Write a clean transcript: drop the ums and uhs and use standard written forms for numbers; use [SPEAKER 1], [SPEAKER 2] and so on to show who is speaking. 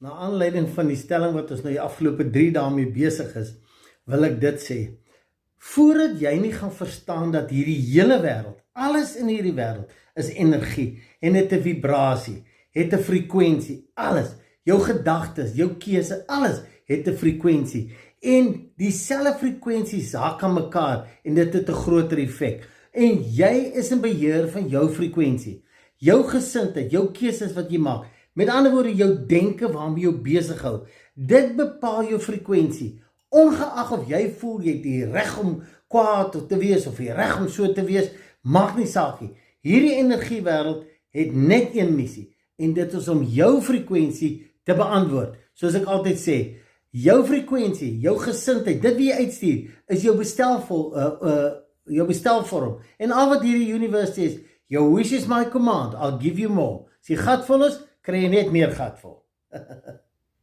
[SPEAKER 1] Na aanleiding van die stelling wat ons nou die afgelope 3 dae mee besig is, wil ek dit sê. Voordat jy nie gaan verstaan dat hierdie hele wêreld, alles in hierdie wêreld is energie en het 'n vibrasie, het 'n frekwensie, alles, jou gedagtes, jou keuse, alles het 'n frekwensie en dieselfde frekwensies haak aan mekaar en dit het 'n groter effek. En jy is in beheer van jou frekwensie, jou gesindheid, jou keuses wat jy maak. Met ander woorde, jou denke waarmee jy besig hou, dit bepaal jou frekwensie. Ongeag of jy voel jy het die reg om kwaad te wees of die reg om so te wees, maak nie saak nie. Hierdie energiewêreld het net een missie en dit is om jou frekwensie te beantwoord. Soos ek altyd sê, jou frekwensie, jou gesindheid, dit wie jy uitstuur, is jou bestelvorm. En al wat hierdie universe sê is, your wish is my command, I'll give you more. As jy gat vol is, kry jy net meer gat vol.